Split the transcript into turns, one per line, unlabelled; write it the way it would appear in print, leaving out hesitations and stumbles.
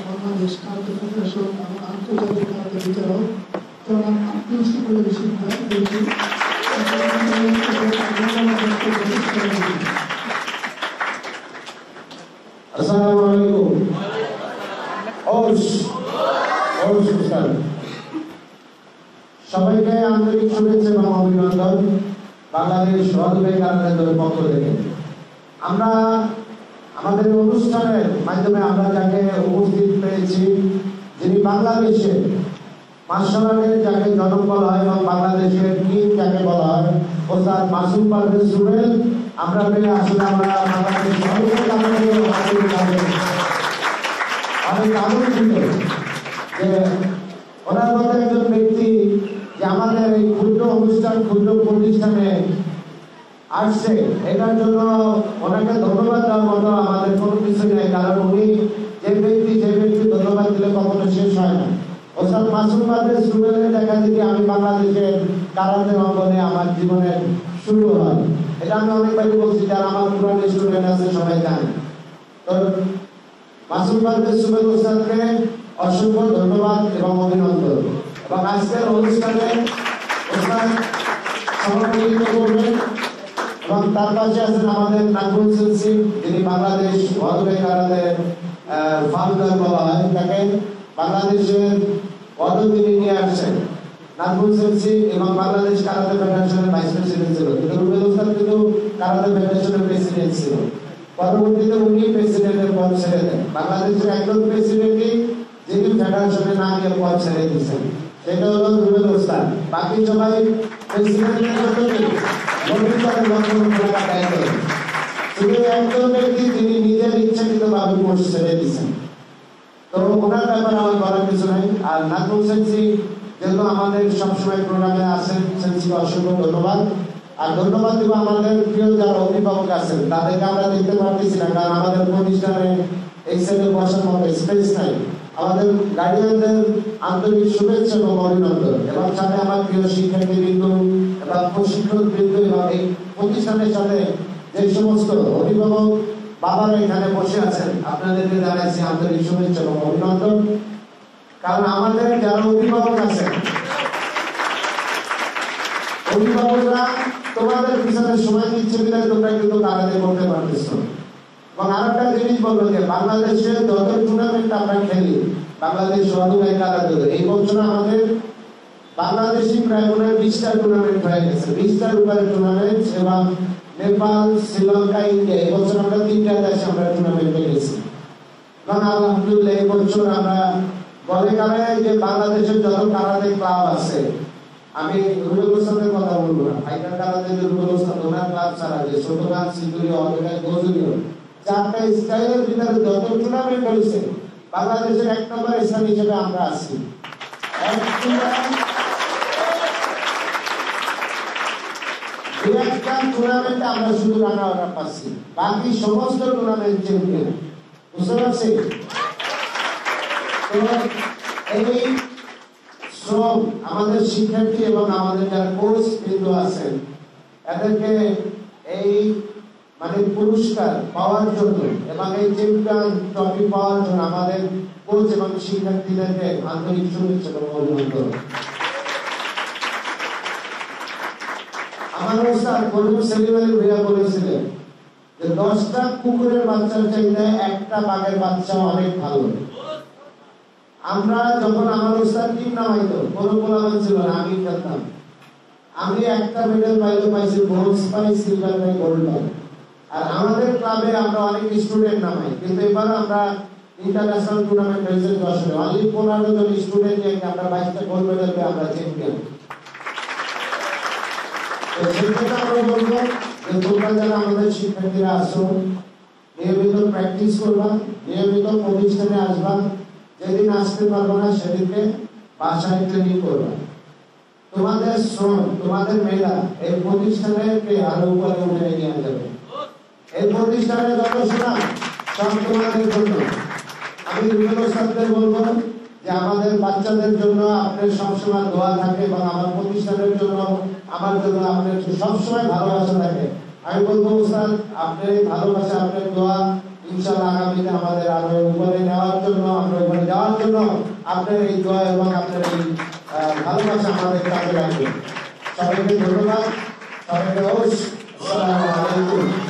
Bangladesh karate federation এবং আন্তর্জাতিক karate বিচারক জনাব প্রিন্সিপাল
আসসালামু আলাইকুম। সবাইকে আন্তরিক শুভেচ্ছা এবং অভিনন্দন বাংলাদেশ সহযোগী কারাতে দলের পক্ষ থেকে। আমরা আমাদের অনুষ্ঠানের মাধ্যমে আমরা যাকে উপস্থিত পেয়েছি, যিনি বাংলাদেশে মার্শাল আর্টের যাকে জনক বলা হয় এবং বাংলাদেশের কিং যাকে বলা হয়, ওস্তাদ মাসুম পারভেজ রুবেল, আমরা পেয়ে আসলে আমরা বাংলাদেশ অনেক আনন্দিত যে ওনার মতো একজন ব্যক্তি যে আমাদের এই ক্ষুদ্র অনুষ্ঠান ক্ষুদ্র প্রতিষ্ঠানে আসছে, এটার জন্য ওনাকে ধন্যবাদ দেওয়ার মতো আমাদের কোনো কিছু নেই। কারণ উনি যে ব্যক্তি ধন্যবাদ দিলে কখনো শেষ হয় না। ওস্তাদ মাসুম পারভেজ রুবেলের দেখা থেকে আমি বাংলাদেশের কারাতে অঙ্গনে আমার জীবনের শুরু হয়। এটা আমি অনেকবারই বলছি, যারা আমার পুরানো স্টুডেন্ট আছে সবাই জানে। তো মাসুম পারভেজ রুবেল ওস্তাদকে অসংখ্য ধন্যবাদ এবং অভিনন্দন। এবং আজকের অনুষ্ঠানে ওস্তাদ সভাপতিত্ব করবেন এবং তার পাশে আছেন আমাদের নাজমুল সেলসি, যিনি বাংলাদেশ সহযোগী কারাতে ফাউন্ডার বলা হয়, তাকে বাংলাদেশের পদক তিনি নিয়ে আসছেন। নাজমুল সেলসি এবং বাংলাদেশ কারাতে ফেডারেশনের ভাইস প্রেসিডেন্ট ছিল, কিন্তু রুবেল ওস্তাদ কিন্তু কারাতে ফেডারেশনের প্রেসিডেন্ট ছিল। পরবর্তীতে উনি প্রেসিডেন্টের পদ ছেড়ে দেন। বাংলাদেশের একজন প্রেসিডেন্টই যিনি ফেডারেশনে না গিয়ে পদ ছেড়ে দিয়েছেন, সেটা হলো রুবেল ওস্তাদ। বাকি সবাই প্রেসিডেন্টের একজন ব্যক্তি যিনি নিজের ইচ্ছাকৃতভাবে পোস্ট ছেড়ে দিয়েছেন। তো ওনার ব্যাপারে আমার বলার কিছু নাই। আর নাজমুল সেলসি যেহেতু আমাদের সবসময় প্রোগ্রামে আসেন, সেলসিকে অসংখ্য ধন্যবাদ। আর ধন্যবাদ দিব আমাদের প্রিয় যারা অভিভাবক আছেন, তাদেরকে আমরা দেখতে পারতেছি না, কারণ আমাদের প্রতিষ্ঠানে এই সাইডে বসার মতো স্পেস নাই। আমাদের গার্ডিয়ানদের আন্তরিক শুভেচ্ছা এবং অভিনন্দন, এবং সাথে আমার প্রিয় শিক্ষার্থীবৃন্দ এবং প্রশিক্ষকবৃন্দ এবং এই প্রতিষ্ঠানের সাথে যে সমস্ত অভিভাবক বাবারা এখানে বসে আছেন, আপনাদেরকে জানাচ্ছি আন্তরিক শুভেচ্ছা এবং অভিনন্দন। কারণ আমাদের যারা অভিভাবক আছেন, অভিভাবকরা তোমাদের পিছনে সময় দিচ্ছে বিধায় তোমরা কিন্তু কারাতে করতে পারতেছো। এবং আরেকটা জিনিস বলবো যে বাংলাদেশে যত টুর্নামেন্ট আমরা খেলি, বাংলাদেশ সহযোগী কারাতে, এই বছর আমাদের বাংলাদেশি প্রায় 20টা টুর্নামেন্ট হয়ে গেছে, 20টার উপরে টুর্নামেন্ট। এবং নেপাল, শ্রীলঙ্কা, ইন্ডিয়া, এই বছর আমরা 3টা দেশে আমরা টুর্নামেন্টে গেছি। এবং আলহামদুলিল্লাহ এই বছর আমরা বলে কারে যে বাংলাদেশের যত কারাতে ক্লাব আছে, আমি রুবেল ওস্তাদের কথা বলবো না, ফাইটার কারাতে যে রুবেল ওস্তাদ ওনার ক্লাব ছাড়া যে শতগান, সিন্দুরি, অর্গানাইজ, গোজুরিও, 4টা স্টাইলের ভিতরে যত টুর্নামেন্ট হয়েছে, বাংলাদেশের 1 নম্বর স্থান হিসেবে আমরা আছি। একটা টুর্নামেন্টে আমরা শুধু রানার আপ পাচ্ছি, বাকি সমস্ত টুর্নামেন্ট চ্যাম্পিয়ন। বুঝতে পারছি? এই শ্রম আমাদের শিক্ষার্থী এবং আমাদের যারা কোচ বিন্দু আছেন, এদেরকে এই পুরস্কার পাওয়ার জন্য এবং এই চ্যাম্পিয়ন ট্রফি পাওয়ার জন্য আমাদের কোচ এবং শিক্ষার্থীদেরকে আন্তরিক শুভেচ্ছা এবং অভিনন্দন। আমার ওস্তাদ করিম সেলিম আলী ভাইয়া বলেছিলেন যে 10টা কুকুরের বাচ্চার চাইতে একটা বাঘের বাচ্চা অনেক ভালো। আমরা যখন আমার ওস্তাদ টিম নামাইতো, কোনো পোলাপান ছিল না, আমি খেলতাম। আমি একটা মেডেল পাইছি, ব্রোঞ্জ পাই, সিলভার পাই, গোল্ড পাই। আর আমাদের ক্লাবে আমরা অনেক স্টুডেন্ট নামাই, কিন্তু এবার আমরা ইন্টারন্যাশনাল টুর্নামেন্ট হয়েছে 10 অনলি 15 জন স্টুডেন্ট নিয়ে আমরা 22টা গোল্ড মেডেল পেয়ে আমরা চ্যাম্পিয়ন। তোমরা যারা আমাদের শিক্ষার্থীরা আসো, নিয়মিত প্র্যাকটিস করবা, নিয়মিত প্রতিষ্ঠানে আসবা। যেদিন আসতে পারবো না সেদিনকে বাসায় ট্রেনিং করবা। তোমাদের শ্রম, তোমাদের মেধা এই প্রতিষ্ঠানকে আরো উপরে উঠে নিয়ে যাবে। এই প্রতিষ্ঠানের যত সুনাম সব তোমাদের জন্য। আমি রুবেল ওস্তাদকে বলবো যে যে আমাদের বাচ্চাদের জন্য আপনার সবসময় দোয়া থাকে এবং আমার প্রতিষ্ঠানের জন্য আমার জন্য আপনার সবসময় ভালোবাসা থাকে। আমি বলবো স্যার আপনার এই ভালোবাসা আপনার দোয়া ইনশাআল্লাহ আগামীতে আমাদের আরো উপরে নেওয়ার জন্য আমরা উপরে যাওয়ার জন্য আপনার এই দোয়া এবং আপনার এই ভালোবাসা আমাদের কাছে লাগবে। সবাইকে ধন্যবাদ, সবাইকে আসসালামু আলাইকুম।